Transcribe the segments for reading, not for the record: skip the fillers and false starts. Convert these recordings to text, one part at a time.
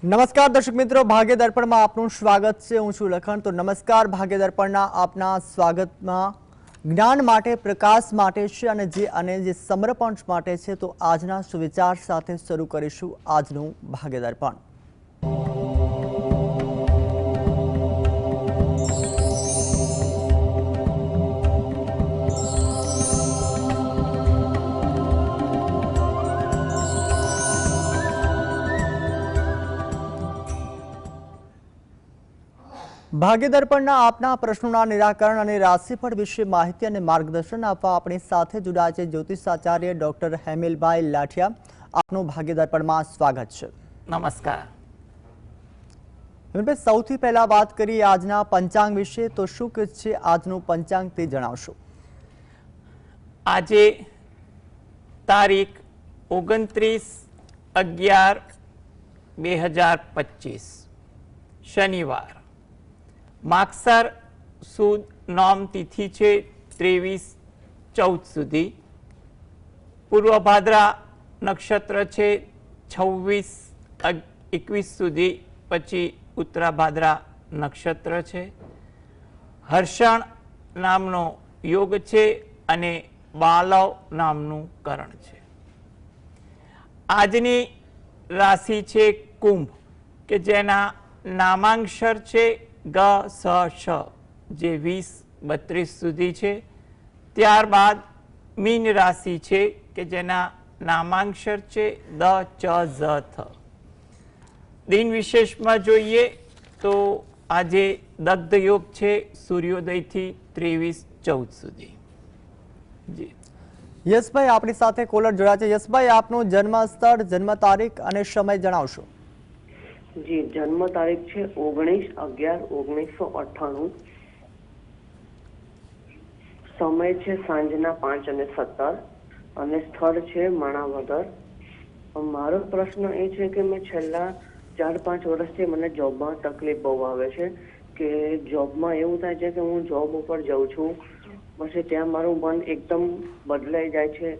નમસ્કાર દર્શક મિત્રો, ભાગ્ય દર્પણમાં આપનું સ્વાગત છે। હું છું લખન। તો નમસ્કાર, ભાગ્ય દર્પણના આપના સ્વાગતમાં જ્ઞાન માટે, પ્રકાશ માટે છે અને જે સમર્પણ માટે છે। તો આજના સુવિચાર સાથે શરૂ કરીશું આજનું ભાગ્ય દર્પણ। ભાગ્ય દર્પણના આપના પ્રશ્નોના નિરાકરણ અને રાશિફળ વિશે માહિતી અને માર્ગદર્શન આપવા આપણી સાથે જોડાયા છે જ્યોતિષાચાર્ય ડોક્ટર હેમેલભાઈ લાઠિયા। આપનું ભાગ્ય દર્પણમાં સ્વાગત છે। નમસ્કાર। હેમેલભાઈ, સૌથી પહેલા વાત કરીએ આજના પંચાંગ વિશે। તો શું છે આજનું પંચાંગ તે જણાવશો? આજે તારીખ 29/11/2025 શનિવાર, માગસર સુદ નોમ તિથિ છે 23-14 સુધી, પૂર્વ ભાદ્રા નક્ષત્ર છે 26-21 સુધી, પછી ઉત્તરા ભાદ્રા નક્ષત્ર છે। હર્ષણ નામનો યોગ છે અને બાલવ નામનું કરણ છે। આજની રાશિ છે કુંભ, કે જેના નામાંક્ષર છે ગ સ શ, જે 20-32 સુધી છે। ત્યારબાદ મીન રાશિ છે કે જેના નામાંક્ષર છે દ ચ ઝ થ। દિન વિશેષમાં જોઈએ તો આજે દગ્ધ યોગ છે સૂર્યોદયથી 23-14 સુધી। જી યશભાઈ આપણી સાથે કોલર જોડાયા છે। યશભાઈ, આપનું જન્મ સ્થળ, જન્મ તારીખ અને સમય જણાવશો? जी, जन्म तारीख है 19/11/1998। समय है सांजना 5:17 અને સ્થળ છે માણાવદર। મારો પ્રશ્ન એ છે કે મેં છેલ્લા 4-5 વર્ષથી મને જોબમાં તકલીફ બહુ આવે છે કે જોબમાં એવું થાય છે કે હું જોબ ઉપર જાઉં છું, પછી ત્યાં મારું મન એકદમ બદલાઈ જાય છે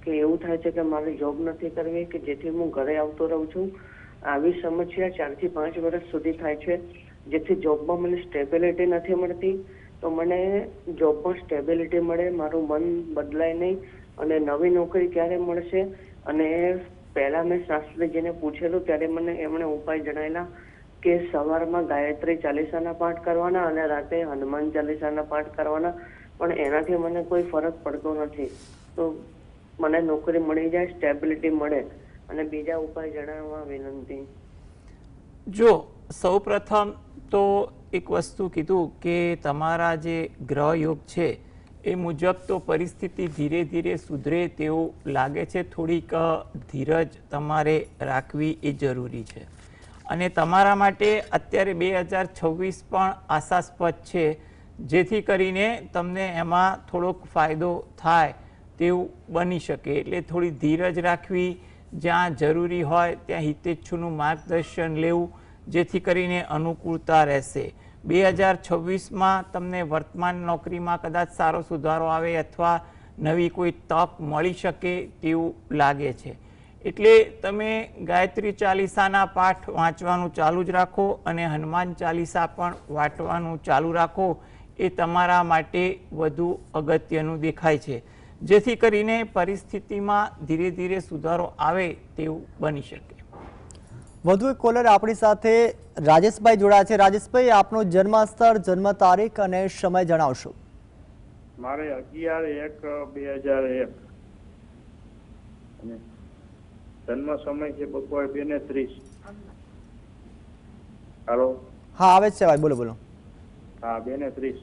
કે એવું થાય છે કે મારે જોબ નથી કરવી, કે જેથી હું ઘરે આવતો રહું છું। આવી સમસ્યા 4 થી 5 વર્ષ સુધી થાય છે, જેથી જોબમાં મને સ્ટેબિલિટી નથી મળતી। તો મને જોબમાં સ્ટેબિલિટી મળે, મારું મન બદલાય નહીં, અને નવી નોકરી ક્યારે મળશે? અને પહેલા મેં શાસ્ત્રીજીને પૂછેલું ત્યારે મને એમણે ઉપાય જણાવેલા કે સવારમાં ગાયત્રી ચાલીસાના પાઠ કરવાના અને રાતે હનુમાન ચાલીસાના પાઠ કરવાના, પણ એનાથી મને કોઈ ફરક પડતો નથી। તો મને નોકરી મળી જાય, સ્ટેબિલિટી મળે, અને બીજા ઉપાય જણાવવા વિનંતી। જો સૌપ્રથમ તો એક વસ્તુ કીધું કે તમારા જે ગ્રહ યોગ છે એ મુજબ તો પરિસ્થિતિ ધીરે ધીરે સુધરે તેવું લાગે છે। થોડીક ધીરજ તમારે રાખવી એ જરૂરી છે, અને તમારા માટે અત્યારે 2026 પણ આશાસ્પદ છે, જેથી કરીને તમને એમાં થોડોક ફાયદો થાય તેવું બની શકે। એટલે થોડી ધીરજ રાખવી, જ્યાં જરૂરી હોય ત્યાં હિતેચ્છુનું માર્ગદર્શન લેવું, જેથી કરીને અનુકૂળતા રહેશે। 2026માં તમને વર્તમાન નોકરીમાં કદાચ સારો સુધારો આવે અથવા નવી કોઈ તક મળી શકે તેવું લાગે છે। એટલે તમે ગાયત્રી ચાલીસાના પાઠ વાંચવાનું ચાલુ જ રાખો અને હનુમાન ચાલીસા પણ વાંચવાનું ચાલુ રાખો, એ તમારા માટે વધુ અગત્યનું દેખાય છે, જેથી કરીને પરિસ્થિતિમાં ધીરે ધીરે સુધારો આવે તેવું બની શકે। વધુ એક કોલર આપણી સાથે રાજેશભાઈ જોડાયા છે। રાજેશભાઈ, આપનું જન્મ સ્થળ, જન્મ તારીખ અને સમય જણાવશો? મારે 11/1/2001 અને જન્મ સમય છે બપોરે 2:30। હાલો? હા, આવે છે ભાઈ, બોલો બોલો। હા, 2:30।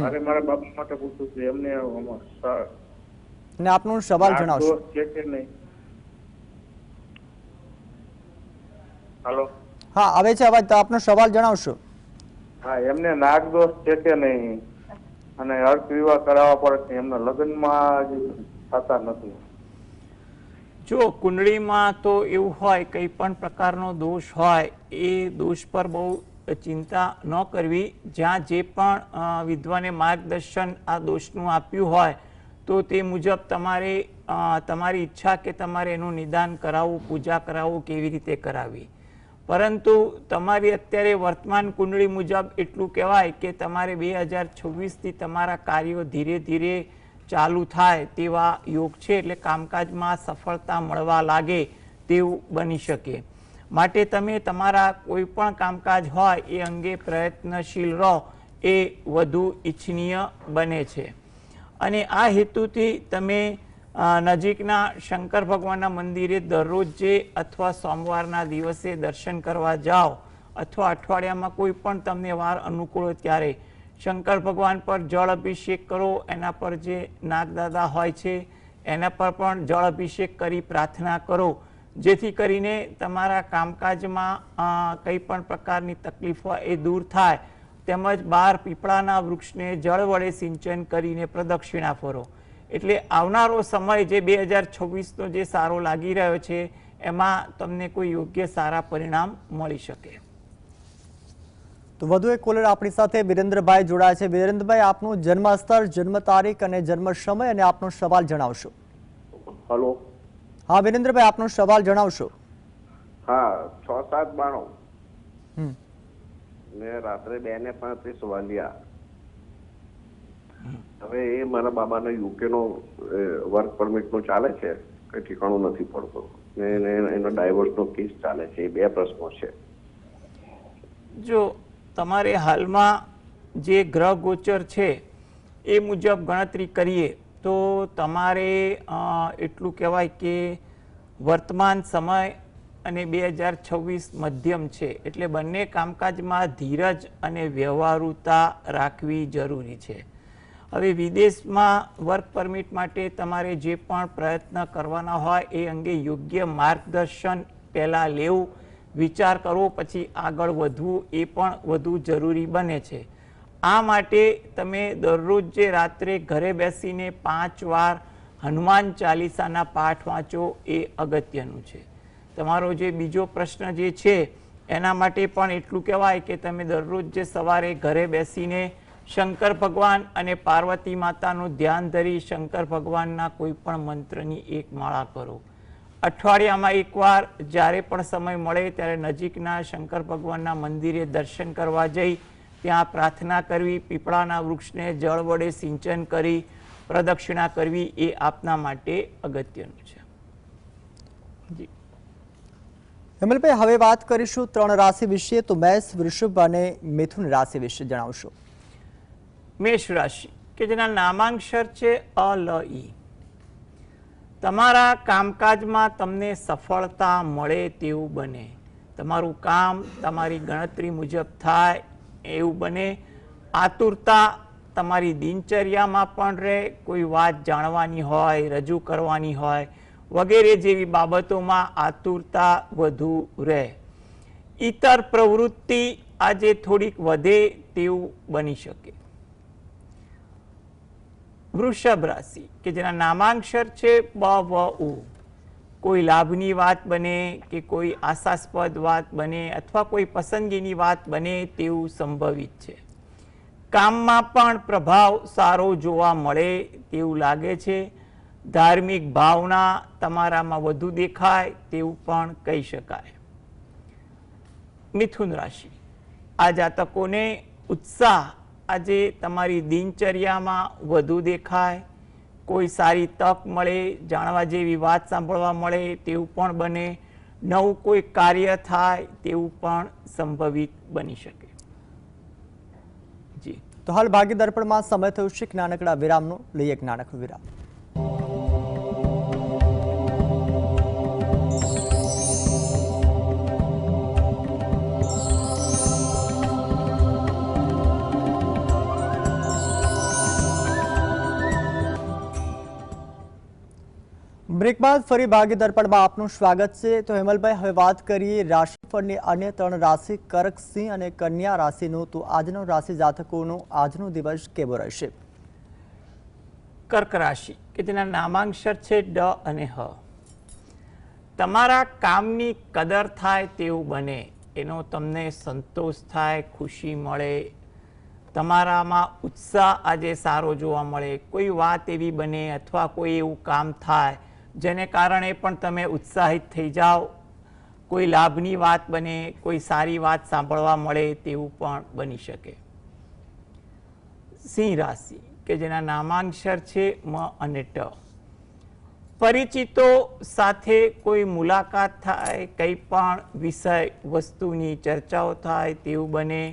મારે મારા બાપા માટે પૂછવું છે, એમને ને આપનો સવાલ જણાવશો? દોષ છે કે નહીં? હાલો? હા, આવે છે અવાજ, તો આપનો સવાલ જણાવશો? હા, એમને નાગ દોષ છે કે નહીં, અને અર્થ વિવાહ કરાવવા પડે છે, એમના લગ્નમાં થતા નથી। જો કુંડળીમાં તો એવું હોય, કંઈ પણ પ્રકારનો દોષ હોય એ દોષ પર બહુ ચિંતા ન કરવી। જ્યાં જે પણ વિદ્વાને માર્ગદર્શન આ દોષનું આપ્યું હોય તો તે મુજબ તમારે તમારી ઈચ્છા કે તમારે એનું નિદાન કરાવવું, પૂજા કરાવવું, કેવી રીતે કરાવવી। પરંતુ તમારી અત્યારે વર્તમાન કુંડળી મુજબ એટલું કહેવાય કે તમારે 2026થી તમારા કાર્યો ધીરે ધીરે ચાલુ થાય તેવા યોગ છે, એટલે કામકાજમાં સફળતા મળવા લાગે તેવું બની શકે. માટે તમે તમારા કોઈ પણ કામકાજ હોય એ અંગે પ્રયત્નશીલ રહો એ વધુ ઈચ્છનીય બને છે. અને આ હેતુથી તમે નજીકના શંકર ભગવાનના મંદિરે દરરોજ જે અથવા સોમવારના દિવસે દર્શન કરવા જાઓ અથવા અઠવાડિયામાં કોઈ પણ તમને વાર અનુકૂળ હોય ત્યારે શંકર ભગવાન પર જળ અભિષેક કરો. એના પર જે નાગદાદા હોય છે એના પર પણ જળ અભિષેક કરી પ્રાર્થના કરો, જેથી કરીને તમારા કામકાજમાં કંઈ પણ પ્રકારની તકલીફ હોય એ દૂર થાય. તેમજ 12 પીપળાના વૃક્ષને જળ વડે સિંચન કરીને પ્રદક્ષિણા ફરો. એટલે આવનારો સમય જે 2026નો જે સારો લાગી રહ્યો છે એમાં તમને કોઈ યોગ્ય સારા પરિણામ મળી શકે. તો વધુ એક કોલર આપણી સાથે વિરેન્દ્રભાઈ જોડાયા છે. વિરેન્દ્રભાઈ, આપનું જન્મ સ્થળ, જન્મ તારીખ અને જન્મ સમય અને આપનો સવાલ જણાવશો. હલો. હા વિરેન્દ્રભાઈ, આપનો સવાલ જણાવશો. હા, 6/7/92 ને રાત્રે 2:35 વાગ્યા. હવે એ મારા બાબાનો યુકે નો વર્ક પરમિટ નું ચાલે છે, કઈ ઠેકાણું નથી પડતું ને એનો ડાયવોર્સ નો કેસ ચાલે છે. એ બે પ્રશ્નો છે. જો તમારે હાલમાં જે ગ્રહ ગોચર છે એ મુજબ ગણતરી કરીએ તો તમારે એટલું કહેવાય કે વર્તમાન સમય અને 2026 મધ્યમ છે, એટલે બંને કામકાજમાં ધીરજ અને વ્યવહારુતા રાખવી જરૂરી છે. હવે વિદેશમાં વર્ક પરમિટ માટે તમારે જે પણ પ્રયત્ન કરવાના હોય એ અંગે યોગ્ય માર્ગદર્શન પહેલાં લેવું, વિચાર કરવો, પછી આગળ વધવું એ પણ વધુ જરૂરી બને છે. આ માટે તમે દરરોજ જે રાત્રે ઘરે બેસીને 5 વાર હનુમાન ચાલીસાના પાઠ વાંચો એ અગત્યનું છે. તમારો જે બીજો પ્રશ્ન જે છે એના માટે પણ એટલું કહેવાય કે તમે દરરોજ જે સવારે ઘરે બેસીને શંકર ભગવાન અને પાર્વતી માતાનું ધ્યાન ધરી શંકર ભગવાનના કોઈ પણ મંત્રની એક માળા કરો. અઠવાડિયામાં એકવાર જ્યારે પણ સમય મળે ત્યારે નજીકના શંકર ભગવાનના મંદિરે દર્શન કરવા જઈ ત્યાં પ્રાર્થના કરવી, પીપળાના વૃક્ષને જળ વડે સિંચન કરી પ્રદક્ષિણા કરવી એ આપના માટે અગત્યનું છે. જી હેમલભાઈ, હવે વાત કરીશું 3 રાશિ વિશે. તો મેષ, વૃષભ અને મિથુન રાશિ વિશે જણાવશો. મેષ રાશિ કે જેના નામાંક્ષર છે અ, લ, ઈ. તમારા કામકાજમાં તમને સફળતા મળે તેવું બને. તમારું કામ તમારી ગણતરી મુજબ થાય એવું બને. આતુરતા તમારી દિનચર્યામાં પણ રહે. કોઈ વાત જાણવાની હોય, રજૂ કરવાની હોય વગેરે જેવી બાબતોમાં આતુરતા વધુ રહે. ઇતર પ્રવૃત્તિ આજે થોડીક વધે તેવું બની શકે. વૃષભ રાશિ કે જેના નામાંક્ષર છે બ, વ, ઉ. કોઈ લાભની વાત બને કે કોઈ આશાસ્પદ વાત બને અથવા કોઈ પસંદગીની વાત બને તેવું સંભવિત છે. કામમાં પણ પ્રભાવ સારો જોવા મળે તેવું લાગે છે. ધાર્મિક ભાવના તમારામાં વધુ દેખાય તેવું પણ કહી શકાય. મિથુન રાશિ, આ જાતકોને ઉત્સાહ આજે તમારી દિનચર્યામાં વધુ દેખાય. કોઈ સારી તક મળે, જાણવા જેવી વાત સાંભળવા મળે તેવું પણ બને. નવું કોઈ કાર્ય થાય તેવું પણ સંભવિત બની શકે. જી તો હાલ ભાગ્ય દર્પણમાં સમય થયું છે એક નાનકડા વિરામનો. લઈએ એક નાનકડું વિરામ. બ્રેક બાદ ફરી ભાગ્ય દર્પણમાં આપનું સ્વાગત છે. તો હેમલભાઈ, હવે વાત કરીએ રાશિફળની અન્ય 3 રાશિ કર્ક, સિંહ અને કન્યા રાશિનું. તો આજનો રાશિ જાતકોનો આજનો દિવસ કેવો રહેશે? કર્ક રાશિ કે જેના નામાંક્ષર છે ડ અને હ. તમારા કામની કદર થાય તેવું બને. એનો તમને સંતોષ થાય, ખુશી મળે. તમારામાં ઉત્સાહ આજે સારો જોવા મળે. કોઈ વાત એવી બને અથવા કોઈ એવું કામ થાય જેને કારણે પણ તમે ઉત્સાહિત થઈ જાઓ. કોઈ લાભની વાત બને, કોઈ સારી વાત સાંભળવા મળે તેવું પણ બની શકે. સિંહ રાશિ કે જેના નામાંક્ષર છે મ અને ટ. પરિચિતો સાથે કોઈ મુલાકાત થાય, કંઈ પણ વિષય વસ્તુની ચર્ચાઓ થાય તેવું બને.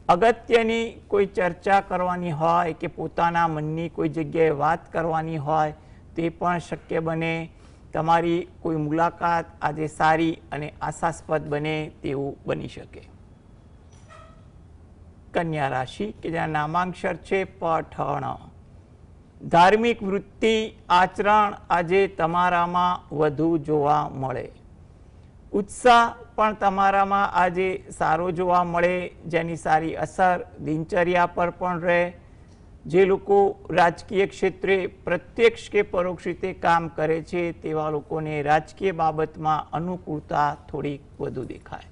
અગત્યની કોઈ ચર્ચા કરવાની હોય કે પોતાના મનની કોઈ જગ્યાએ વાત કરવાની હોય તે પણ શક્ય બને. તમારી કોઈ મુલાકાત આજે સારી અને આશાસ્પદ બને તેવું બની શકે. કન્યા રાશિ કે જેના નામાંક્ષર છે પ ઠ ણ. ધાર્મિક વૃત્તિ આચરણ આજે તમારામાં વધુ જોવા મળે. ઉત્સાહ પણ તમારામાં આજે સારો જોવા મળે, જેની સારી અસર દિનચર્યા પર પણ રહે. જે લોકો રાજકીય ક્ષેત્રે પ્રત્યક્ષ કે પરોક્ષ રીતે કામ કરે છે તેવા લોકોને રાજકીય બાબતમાં અનુકૂળતા થોડીક વધુ દેખાય.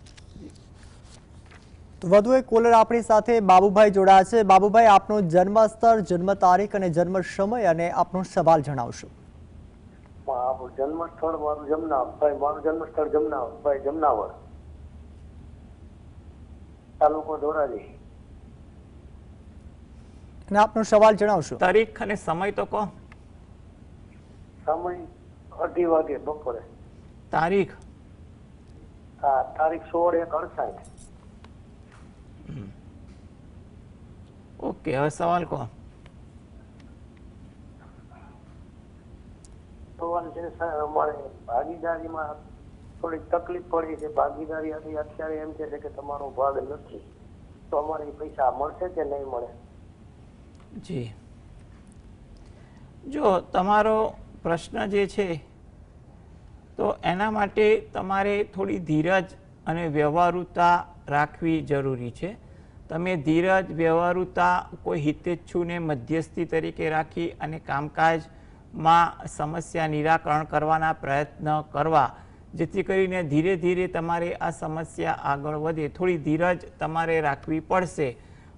તો વધુ એક કોલર આપણી સાથે બાબુભાઈ જોડાયા છે. બાબુભાઈ, આપનો જન્મ સ્થળ, જન્મ તારીખ અને જન્મ સમય અને આપનો સવાલ જણાવશો. જન્મ સ્થળ મારું જમનાભાઈ, મારું જન્મ સ્થળ જમનાભાઈ, જમનાવર, તાલુકો ધોરાજી. અને આપનો સવાલ જણાવશો. તારીખ અને સમય તો કહો. સમય 2:30 વાગે બપોરે. તારીખ હા, તારીખ 16/1/68. ઓકે, હવે સવાલ કહો. સવાલ છે સર, અમારે ભાગીદારીમાં થોડીક તકલીફ પડી છે. ભાગીદારી હતી, અત્યારે એમ કે છે કે તમારો ભાગ નથી, તો અમારે પૈસા મળશે કે નહીં મળે? જી, જો તમારો પ્રશ્ન જે છે તો એના માટે તમારે થોડી ધીરજ અને વ્યવહારુતા રાખવી જરૂરી છે. તમે ધીરજ, વ્યવહારુતા, કોઈ હિતેચ્છુને મધ્યસ્થી તરીકે રાખી અને કામકાજમાં સમસ્યા નિરાકરણ કરવાના પ્રયત્ન કરવા, જેથી કરીને ધીરે ધીરે તમારે આ સમસ્યા આગળ વધે. થોડી ધીરજ તમારે રાખવી પડશે.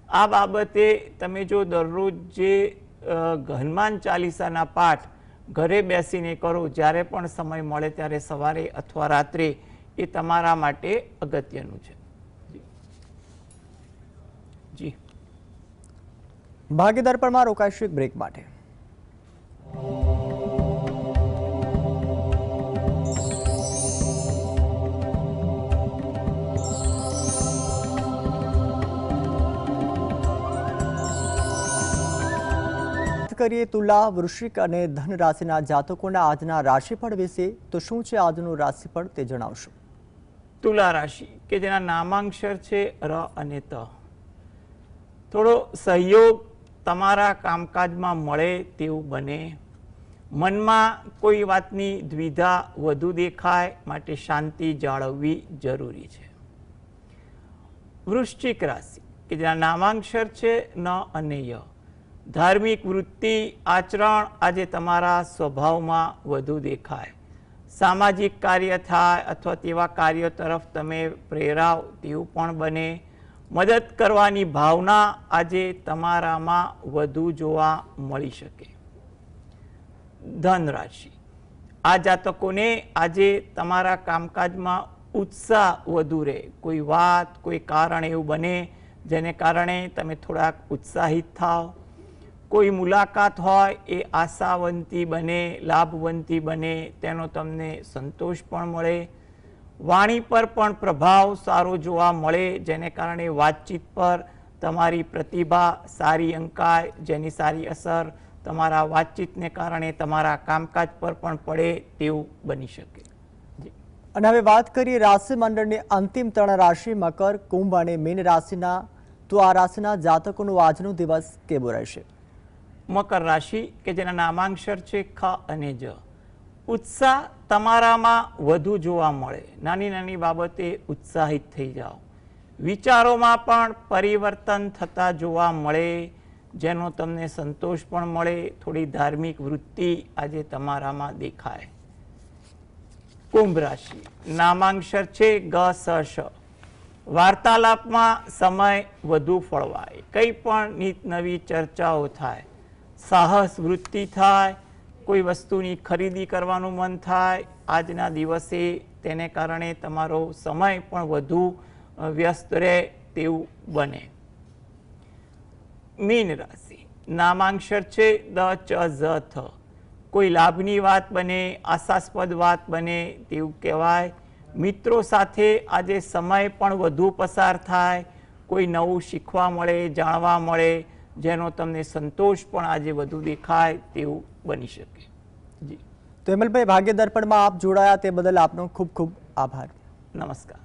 આ બાબતે તમે જો દરરોજ જે હનુમાન ચાલીસાના પાઠ ઘરે બેસીને કરો, જ્યારે પણ સમય મળે ત્યારે સવારે અથવા રાત્રે, એ તમારા માટે અગત્યનું છે. જી, ભાગ્યદર પરમાં રોકાઈશું એક બ્રેક માટે. કરીએ તુલા, વૃશ્ચિક અને ધન રાશિના જાતકોના આજના રાશિફળ વિશે. તો શું છે આજનું રાશિફળ તે જણાવશો. તુલા રાશિ કે જેના નામાંક્ષર છે ર અને ત. થોડો સહયોગ તમારા કામકાજમાં મળે તેવું બને. મનમાં કોઈ વાતની દ્વિધા વધુ દેખાય, માટે શાંતિ જાળવવી જરૂરી છે. વૃશ્ચિક રાશિ કે જેના નામાંક્ષર છે ન અને ય. ધાર્મિક વૃત્તિ આચરણ આજે તમારા સ્વભાવમાં વધુ દેખાય. સામાજિક કાર્ય થાય અથવા તેવા કાર્યો તરફ તમે પ્રેરાવ તેવું પણ બને. મદદ કરવાની ભાવના આજે તમારામાં વધુ જોવા મળી શકે. ધન રાશિ, આ જાતકોને આજે તમારા કામકાજમાં ઉત્સાહ વધુ રહે. કોઈ વાત, કોઈ કારણ એવું બને જેને કારણે તમે થોડાક ઉત્સાહિત થાવ. કોઈ મુલાકાત હોય એ આશાવંતી બને, લાભવંતી બને, તેનો તમને સંતોષ પણ મળે. વાણી પર પણ પ્રભાવ સારો જોવા મળે, જેને કારણે વાતચીત પર તમારી પ્રતિભા સારી અંકાય, જેની સારી અસર તમારા વાતચીતને કારણે તમારા કામકાજ પર પણ પડે તેવું બની શકે. અને હવે વાત કરીએ રાશિ મંડળની અંતિમ 3 રાશિ મકર, કુંભ અને મીન રાશિના. તો આ રાશિના જાતકોનો આજનો દિવસ કેવો રહેશે. મકર રાશિ કે જેના નામાંક્ષર છે ખ અને જ. ઉત્સાહ તમારામાં વધુ જોવા મળે. નાની નાની બાબતે ઉત્સાહિત થઈ જાઓ. વિચારોમાં પણ પરિવર્તન થતા જોવા મળે, જેનો તમને સંતોષ પણ મળે. થોડી ધાર્મિક વૃત્તિ આજે તમારામાં દેખાય. કુંભ રાશિ, નામાંક્ષર છે ગ સ શ. વાર્તાલાપમાં સમય વધુ ફળવાય. કંઈ પણ નીત નવી ચર્ચાઓ થાય. સાહસ વૃત્તિ થાય. કોઈ વસ્તુની ખરીદી કરવાનું મન થાય. આજના દિવસે તેને કારણે તમારો સમય પણ વધુ વ્યસ્ત રહે તેવું બને. મીન રાશિ, નામાંક્ષર છે દ ચ ઝ થ. કોઈ લાભની વાત બને, આશાસ્પદ વાત બને તેવું કહેવાય. મિત્રો સાથે આજે સમય પણ વધુ પસાર થાય, કોઈ નવું શીખવા મળે, જાણવા મળે, જેનો તમને સંતોષ પણ આજે વધુ દેખાય તેવું બની શકે. જી તો હેમલભાઈ, ભાગ્ય દર્પણમાં આપ જોડાયા તે બદલ આપનો ખૂબ ખૂબ આભાર. નમસ્કાર.